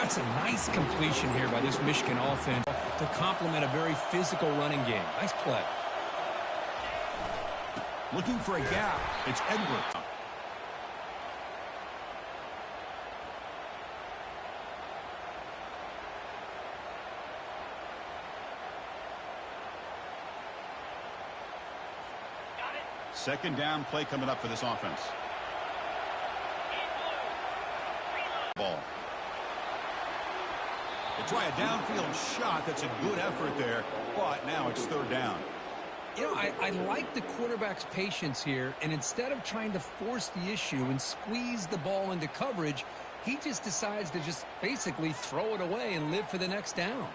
That's a nice completion here by this Michigan offense to complement a very physical running game. Nice play. Looking for a gap. It's Edwards. Second down play coming up for this offense. Ball. They try a downfield shot. That's a good effort there, but now it's third down. You know, I like the quarterback's patience here, and instead of trying to force the issue and squeeze the ball into coverage, he just decides to just basically throw it away and live for the next down.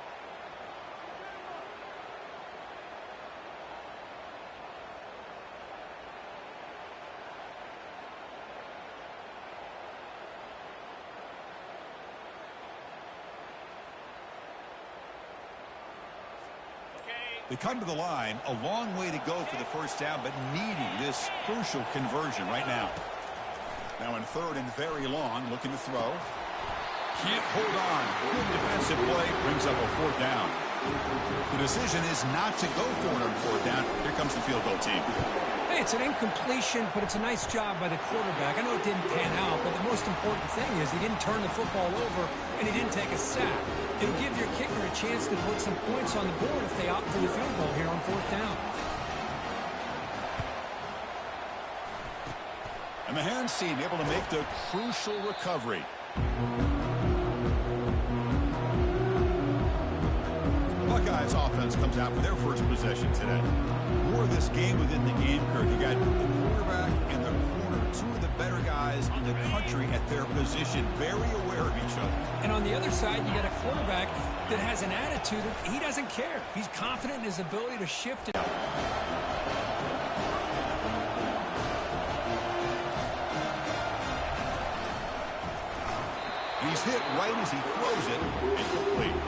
They come to the line, a long way to go for the first down, but needing this crucial conversion right now. Now in third and very long, looking to throw. Can't hold on. Good defensive play, brings up a fourth down. The decision is not to go for it on fourth down. Here comes the field goal team. Hey, it's an incompletion, but it's a nice job by the quarterback. I know it didn't pan out, but the most important thing is he didn't turn the football over and he didn't take a sack. It'll give your kicker a chance to put some points on the board if they opt for the field goal here on fourth down. And the hands team able to make the crucial recovery. Buckeyes offense comes out for their first possession today. More of this game within the game, Kurt. You got the quarterback and the corner, two of the better guys on the country at their position, very aware of each other. And on the other side, you got a quarterback that has an attitude that he doesn't care. He's confident in his ability to shift it. He's hit right as he throws it. Incomplete.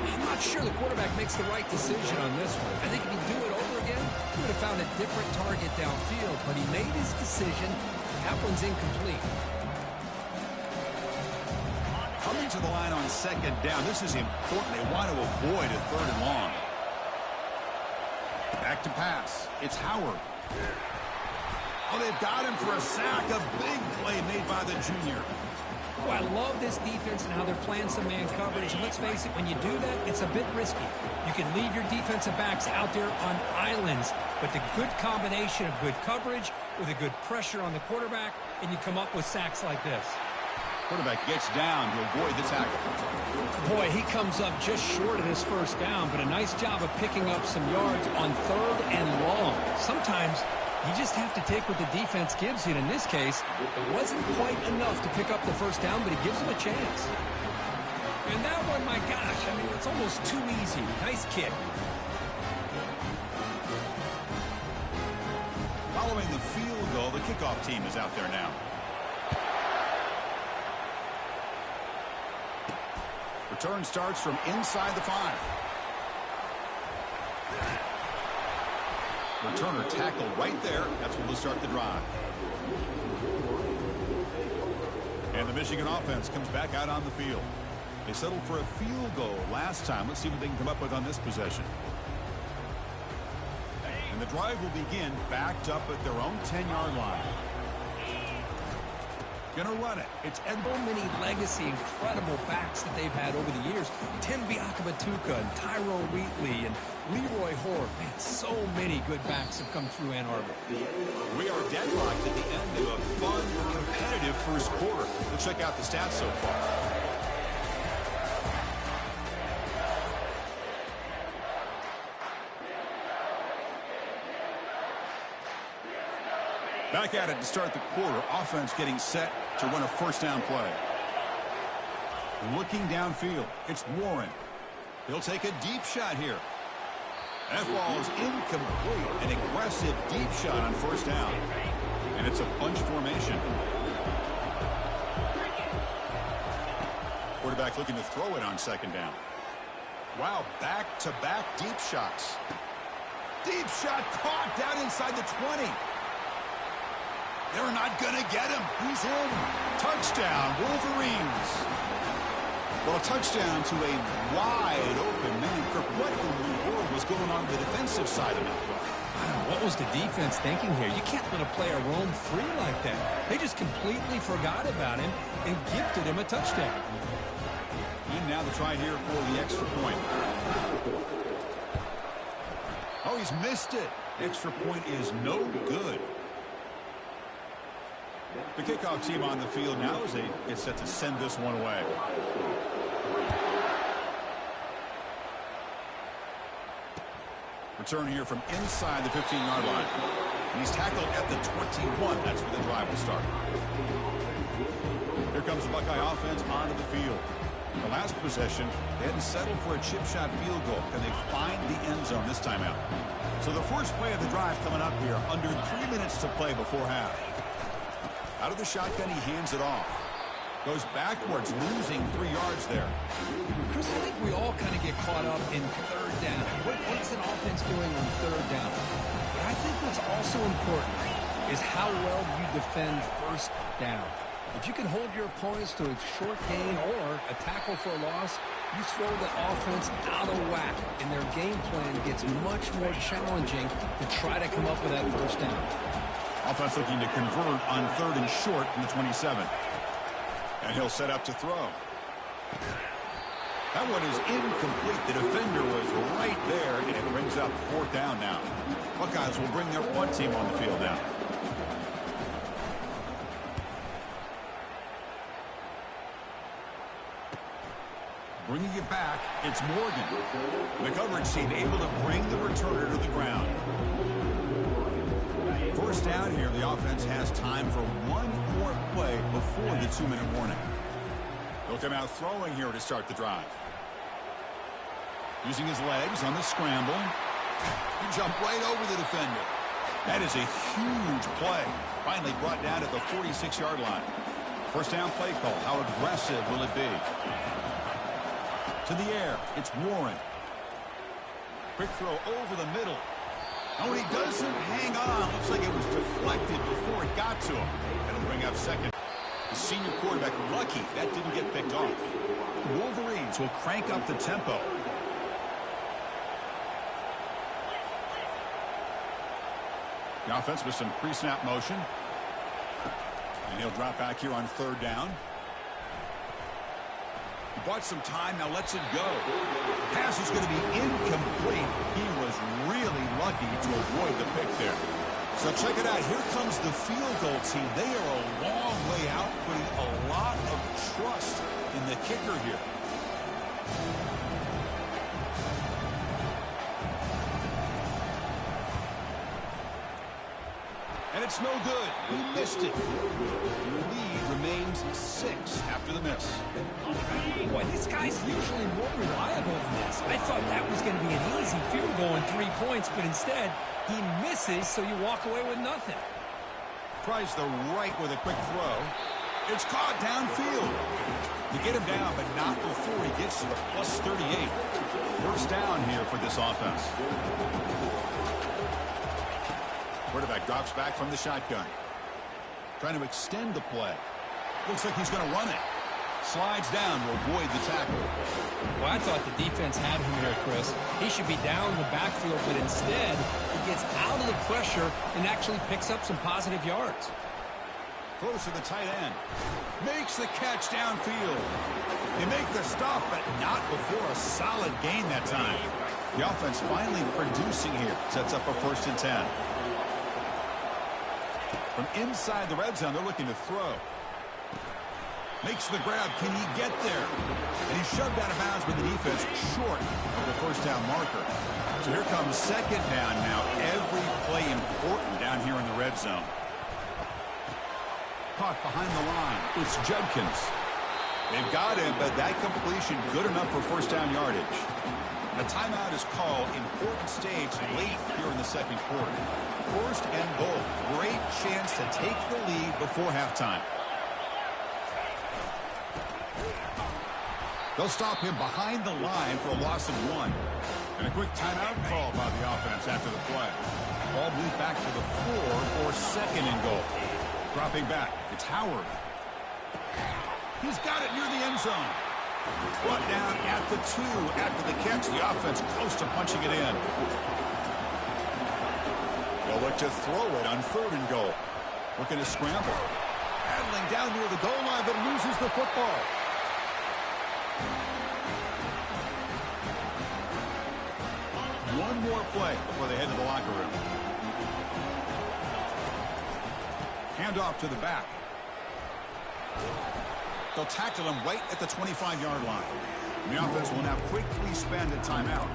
I'm not sure the quarterback makes the right decision on this one. I think if you do it over again, he would have found a different target downfield, but he made his decision. That one's incomplete. Coming to the line on second down. This is important. They want to avoid a third and long. Back to pass. It's Howard. Oh, they've got him for a sack. A big play made by the junior. Oh, I love this defense and how they're playing some man coverage. And let's face it, when you do that, it's a bit risky. You can leave your defensive backs out there on islands, but the good combination of good coverage with a good pressure on the quarterback, and you come up with sacks like this. Quarterback gets down to avoid the tackle. Boy, he comes up just short of his first down, but a nice job of picking up some yards on third and long. Sometimes you just have to take what the defense gives you. And in this case, it wasn't quite enough to pick up the first down, but he gives him a chance. And that one, my gosh, I mean, it's almost too easy. Nice kick. Following the field goal, the kickoff team is out there now. Return starts from inside the 5. Returner tackle right there. That's when we'll start the drive. And the Michigan offense comes back out on the field. They settled for a field goal last time. Let's see what they can come up with on this possession. And the drive will begin backed up at their own 10-yard line. Gonna run it. It's So many legacy, incredible backs that they've had over the years. Tim Biakabatuka and Tyrone Wheatley and Leroy Hoare. Man, so many good backs have come through Ann Arbor. We are deadlocked at the end of a fun, competitive first quarter. Let's check out the stats so far. Back at it to start the quarter. Offense getting set to run a first down play. Looking downfield. It's Warren. He'll take a deep shot here. That ball is incomplete. An aggressive deep shot on first down. And it's a bunch formation. Quarterback looking to throw it on second down. Wow, back-to-back deep shots. Deep shot caught down inside the 20. They're not going to get him. He's in. Touchdown, Wolverines. Well, a touchdown to a wide open man. Kirk, what in the world was going on the defensive side of that play? What was the defense thinking here? You can't let a player roam free like that. They just completely forgot about him and gifted him a touchdown. And now the try here for the extra point. Oh, he's missed it. Extra point is no good. The kickoff team on the field now as they get set to send this one away. Return here from inside the 15-yard line. And he's tackled at the 21. That's where the drive will start. Here comes the Buckeye offense onto the field. The last possession, they hadn't settled for a chip shot field goal. Can they find the end zone this time out? So the first play of the drive coming up here, under 3 minutes to play before half. Out of the shotgun, he hands it off. Goes backwards, losing 3 yards there. Chris, I think we all kind of get caught up in third down. What's an offense doing on third down? But I think what's also important is how well you defend first down. If you can hold your opponents to a short gain or a tackle for a loss, you throw the offense out of whack, and their game plan gets much more challenging to try to come up with that first down. Offense looking to convert on 3rd and short from the 27. And he'll set up to throw. That one is incomplete. The defender was right there, and it brings up 4th down now. Buckeyes will bring their punt team on the field now. Bringing it back, it's Morgan. The coverage team able to bring the returner to the ground. First down here, the offense has time for one more play before the 2-minute warning. They'll come out throwing here to start the drive. Using his legs on the scramble. He jumped right over the defender. That is a huge play. Finally brought down at the 46-yard line. First down play call. How aggressive will it be? To the air, it's Warren. Quick throw over the middle. And when he doesn't hang on, looks like it was deflected before it got to him. That'll bring up second. The senior quarterback lucky that didn't get picked off. Wolverines will crank up the tempo. The offense with some pre-snap motion. And he'll drop back here on 3rd down. He bought some time, now lets it go. Pass is going to be incomplete. He was really lucky to avoid the pick there. So check it out. Here comes the field goal team. They are a long way out, putting a lot of trust in the kicker here. And it's no good. He missed it. The lead remains 6 after the miss. Boy, this guy's usually more reliable than this. I thought that was going to be an easy field goal and 3 points, but instead, he misses, so you walk away with nothing. Tries the right with a quick throw. It's caught downfield. You get him down, but not before he gets to the plus 38. First down here for this offense. Quarterback drops back from the shotgun. Trying to extend the play. Looks like he's going to run it. Slides down to avoid the tackle. Well, I thought the defense had him here, Chris. He should be down in the backfield, but instead, he gets out of the pressure and actually picks up some positive yards. Close to the tight end. Makes the catch downfield. They make the stop, but not before a solid gain that time. The offense finally producing here. Sets up a 1st and 10. From inside the red zone, they're looking to throw. Makes the grab. Can he get there? And he's shoved out of bounds by the defense short of the first down marker. So here comes 2nd down now. Every play important down here in the red zone. Caught behind the line. It's Judkins. They've got him, but that completion good enough for first down yardage. A timeout is called. Important stage late here in the 2nd quarter. 1st and goal. Great chance to take the lead before halftime. They'll stop him behind the line for a loss of 1. And a quick timeout call by the offense after the play. Ball moved back to the 4 for 2nd and goal. Dropping back, it's Howard. He's got it near the end zone. Brought down at the 2 after the catch. The offense close to punching it in. They'll look to throw it on 3rd and goal. Looking to scramble. Battling down near the goal line, but loses the football. One more play before they head to the locker room. Handoff to the back. They'll tackle him right at the 25-yard line. And the offense will now quickly spend a timeout.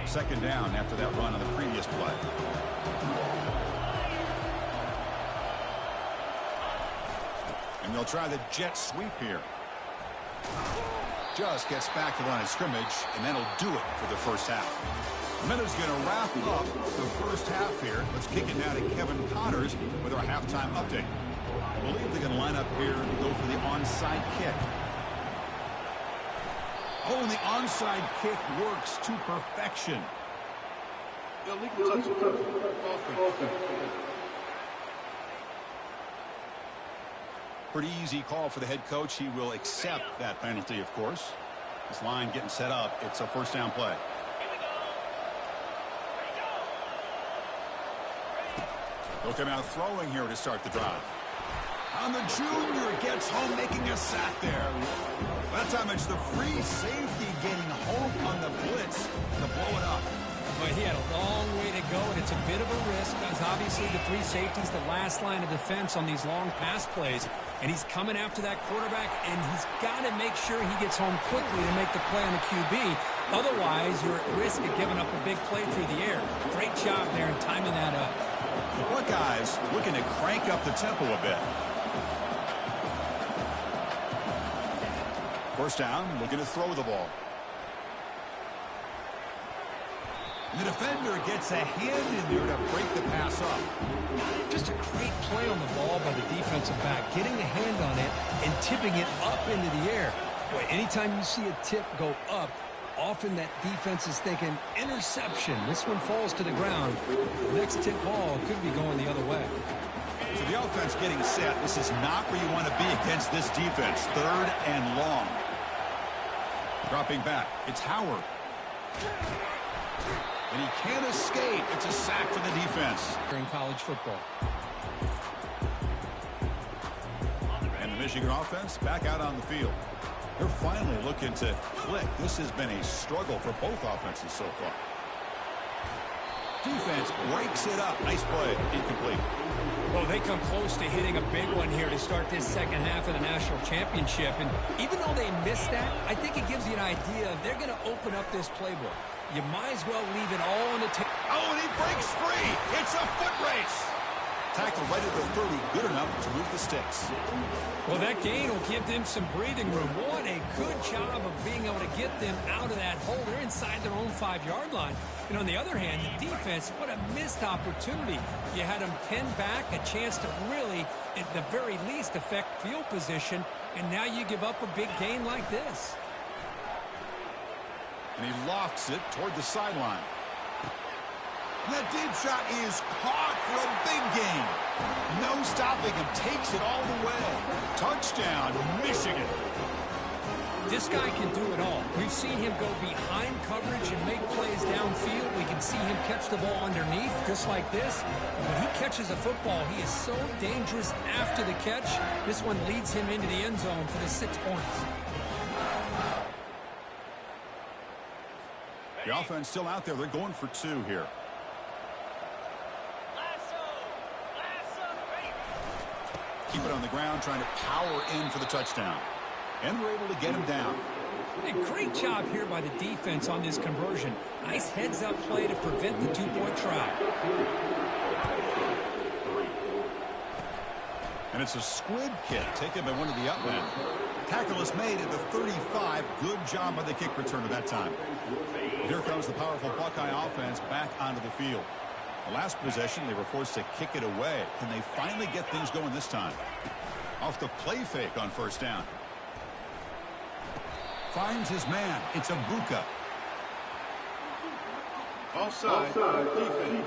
Second down after that run on the previous play. And they'll try the jet sweep here. Just gets back to the line of scrimmage, and that'll do it for the first half. Minutes going to wrap up the first half here. Let's kick it now to Kevin Connors with our halftime update. I believe they're going to line up here to go for the onside kick. Oh, and the onside kick works to perfection. Pretty easy call for the head coach. He will accept that penalty, of course. This line getting set up. It's a first down play. They'll come out throwing here to start the drive. On the junior, gets home, making a sack there. That time it's the free safety getting home on the blitz to blow it up. But he had a long way to go, and it's a bit of a risk because obviously the free safety's the last line of defense on these long pass plays. And he's coming after that quarterback, and he's got to make sure he gets home quickly to make the play on the QB. Otherwise, you're at risk of giving up a big play through the air. Great job there in timing that up. The Buckeyes looking to crank up the tempo a bit. First down, looking to throw the ball. The defender gets a hand in there to break the pass up. Just a great play on the ball by the defensive back, getting a hand on it and tipping it up into the air. Boy, anytime you see a tip go up, often that defense is thinking interception. This one falls to the ground. The next tip ball could be going the other way. So the offense getting set. This is not where you want to be against this defense. 3rd and long. Dropping back. It's Howard. And he can't escape. It's a sack for the defense. In college football. And the Michigan offense back out on the field. They're finally looking to click. This has been a struggle for both offenses so far. Defense breaks it up. Nice play. Incomplete. Well, they come close to hitting a big one here to start this second half of the national championship. And even though they missed that, I think it gives you an idea of they're going to open up this playbook. You might as well leave it all on the table. Oh, and he breaks free. It's a foot race. Tackled right at the 30. Good enough to move the sticks. Well, that gain will give them some breathing room. What a good job of being able to get them out of that hole. They're inside their own 5-yard line. And on the other hand, the defense, what a missed opportunity. You had them pinned back, a chance to really, at the very least, affect field position. And now you give up a big gain like this. And he lofts it toward the sideline. That deep shot is caught for a big gain. No stopping him. Takes it all the way. Touchdown, Michigan. This guy can do it all. We've seen him go behind coverage and make plays downfield. We can see him catch the ball underneath, just like this. When he catches a football, he is so dangerous after the catch. This one leads him into the end zone for the 6 points. The offense still out there. They're going for 2 here. Keep it on the ground, trying to power in for the touchdown. And we're able to get him down. A great job here by the defense on this conversion. Nice heads-up play to prevent the 2-point try. And it's a squib kick taken by one of the up men. Tackle is made at the 35. Good job by the kick returner that time. Here comes the powerful Buckeye offense back onto the field. The last possession, they were forced to kick it away. Can they finally get things going this time? Off the play fake on first down. Finds his man. It's Abuka. Offside. Defense.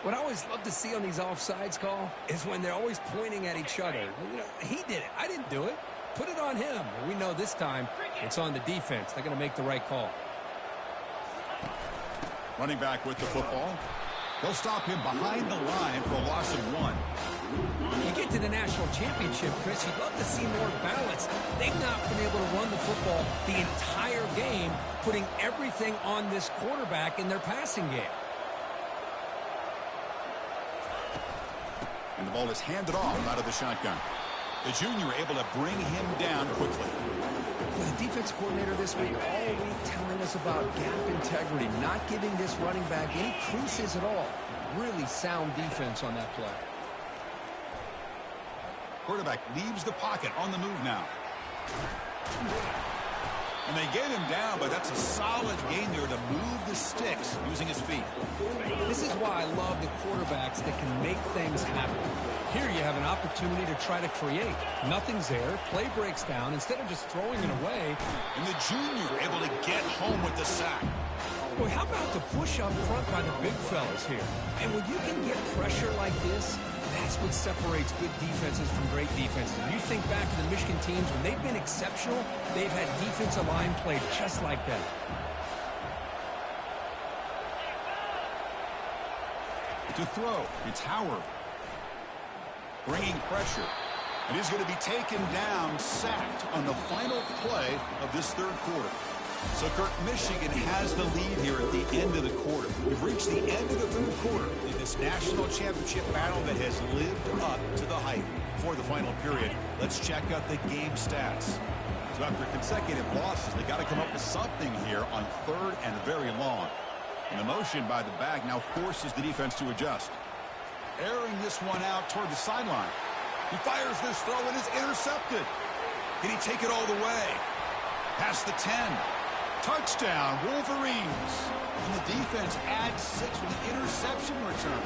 What I always love to see on these offsides call is when they're always pointing at each other. You know, he did it. I didn't do it. Put it on him. We know this time it's on the defense. They're going to make the right call. Running back with the football. They'll stop him behind the line for a loss of 1. You get to the national championship, Chris, you'd love to see more balance. They've not been able to run the football the entire game, putting everything on this quarterback in their passing game. And the ball is handed off out of the shotgun. The junior able to bring him down quickly. Well, the defense coordinator this week all week telling us about gap integrity, not giving this running back any creases at all. Really sound defense on that play. Quarterback leaves the pocket on the move now. And they get him down, but that's a solid gain there to move the sticks using his feet. This is why I love the quarterbacks that can make things happen. Here you have an opportunity to try to create. Nothing's there. Play breaks down. Instead of just throwing it away. And the junior able to get home with the sack. Boy, how about the push up front by the big fellas here? And when you can get pressure like this, that's what separates good defenses from great defenses. When you think back to the Michigan teams, when they've been exceptional, they've had defensive line play just like that. To throw, it's Howard. Bringing pressure. And he's going to be taken down, sacked on the final play of this third quarter. So, Kirk, Michigan has the lead here at the end of the quarter. We've reached the end of the third quarter in this national championship battle that has lived up to the hype. For the final period, let's check out the game stats. So after consecutive losses, they got to come up with something here on third and very long. And the motion by the back now forces the defense to adjust. Airing this one out toward the sideline. He fires this throw and is intercepted. Can he take it all the way? Past the 10. Touchdown, Wolverines. And the defense adds 6 with the interception return.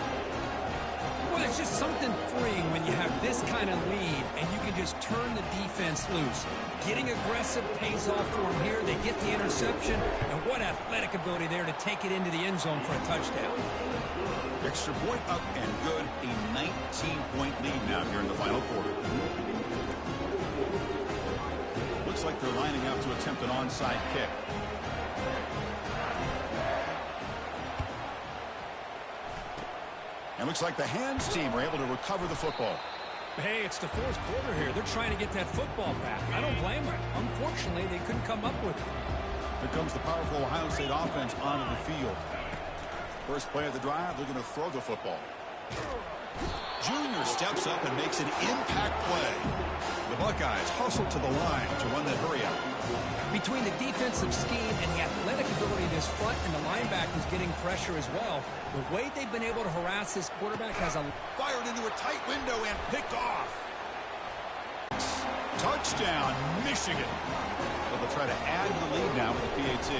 Well, it's just something freeing when you have this kind of lead and you can just turn the defense loose. Getting aggressive pays off for them here. They get the interception, and what athletic ability there to take it into the end zone for a touchdown. Extra point up and good. A 19-point lead now here in the final quarter. Looks like they're lining up to attempt an onside kick. And looks like the hands team are able to recover the football. Hey, it's the fourth quarter here. They're trying to get that football back. I don't blame them. Unfortunately, they couldn't come up with it. Here comes the powerful Ohio State offense onto the field. First play of the drive, they're going to throw the football. Junior steps up and makes an impact play. The Buckeyes hustle to the line to run that hurry out. Between the defensive scheme and the athletic ability of this front and the linebackers getting pressure as well, the way they've been able to harass this quarterback has a... Fired into a tight window and picked off. Touchdown, Michigan. Well, they'll try to add to the lead now with the PAT.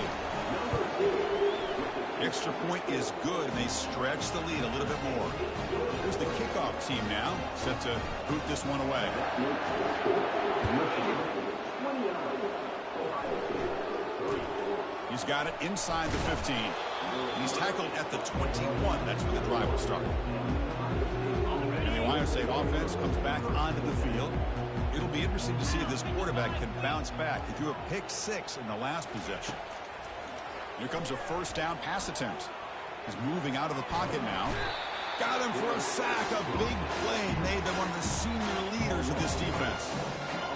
Extra point is good, and they stretch the lead a little bit more. Here's the kickoff team now, set to boot this one away. He's got it inside the 15. He's tackled at the 21. That's where the drive will start. And the Ohio State offense comes back onto the field. It'll be interesting to see if this quarterback can bounce back. He threw a pick 6 in the last possession. Here comes a first down pass attempt. He's moving out of the pocket now. Got him for a sack. A big play made by one of the senior leaders of this defense.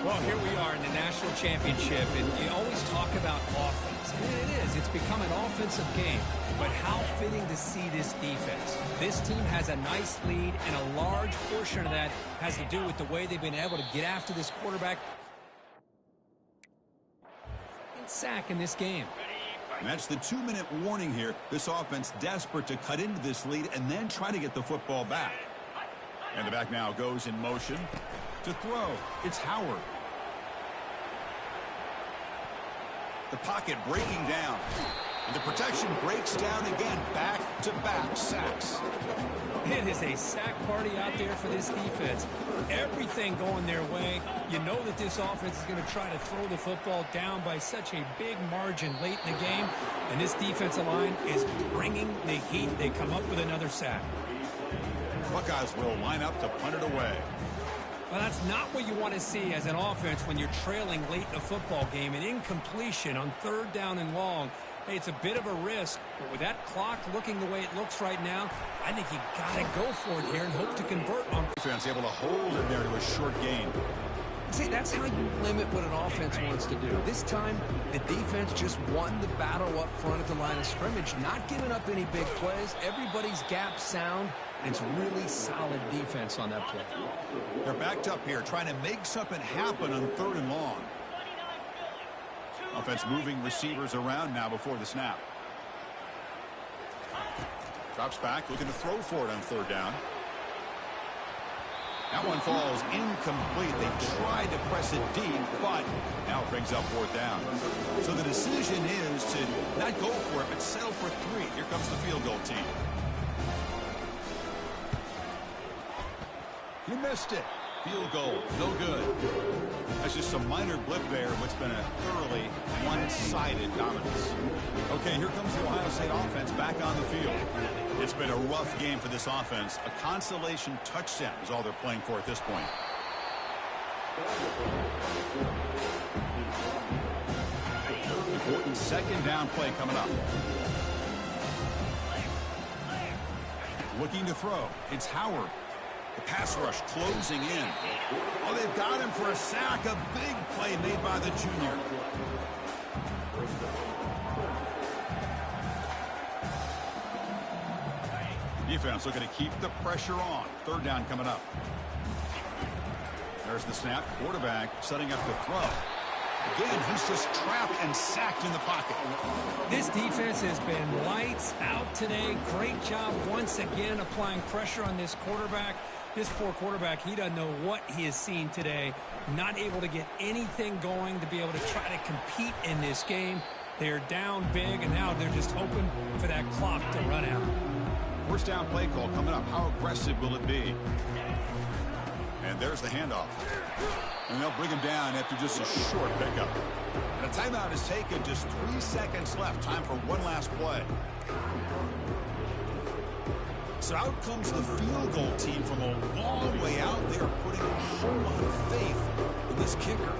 Well, here we are in the national championship, and you always talk about offense. And it is. It's become an offensive game. But how fitting to see this defense. This team has a nice lead, and a large portion of that has to do with the way they've been able to get after this quarterback and sack in this game. And that's the 2-minute warning here. This offense desperate to cut into this lead and then try to get the football back. And the back now goes in motion to throw. It's Howard. The pocket breaking down. And the protection breaks down again. Back-to-back sacks. It is a sack party out there for this defense. Everything going their way. You know that this offense is going to try to throw the football down by such a big margin late in the game. And this defensive line is bringing the heat. They come up with another sack. Buckeyes will line up to punt it away. Well, that's not what you want to see as an offense when you're trailing late in a football game. An incompletion on 3rd down and long. Hey, it's a bit of a risk, but with that clock looking the way it looks right now, I think you got to go for it here and hope to convert on. Defense able to hold him there to a short gain. See, that's how you limit what an offense wants to do. This time, the defense just won the battle up front at the line of scrimmage, not giving up any big plays. Everybody's gap sound, and it's really solid defense on that play. They're backed up here, trying to make something happen on 3rd and long. Offense moving receivers around now before the snap. Drops back, looking to throw for it on 3rd down. That one falls incomplete. They tried to press it deep, but now it brings up 4th down. So the decision is to not go for it, but settle for 3. Here comes the field goal team. He missed it. Field goal, no good. That's just a minor blip there, what's been a thoroughly one-sided dominance. Okay, here comes the Ohio State offense back on the field. It's been a rough game for this offense. A consolation touchdown is all they're playing for at this point. Important 2nd down play coming up. Looking to throw. It's Howard. The pass rush closing in. Oh, they've got him for a sack. A big play made by the junior. Defense looking to keep the pressure on. 3rd down coming up. There's the snap. Quarterback setting up the throw. Again, he's just trapped and sacked in the pocket. This defense has been lights out today. Great job once again applying pressure on this quarterback. This poor quarterback, he doesn't know what he has seen today. Not able to get anything going to be able to try to compete in this game. They're down big, and now they're just hoping for that clock to run out. 1st down play call coming up. How aggressive will it be? And there's the handoff. And they'll bring him down after just a short pickup. And a timeout is taken. Just 3 seconds left. Time for one last play. So out comes the field goal team from a long way out. They are putting a whole lot of faith in this kicker.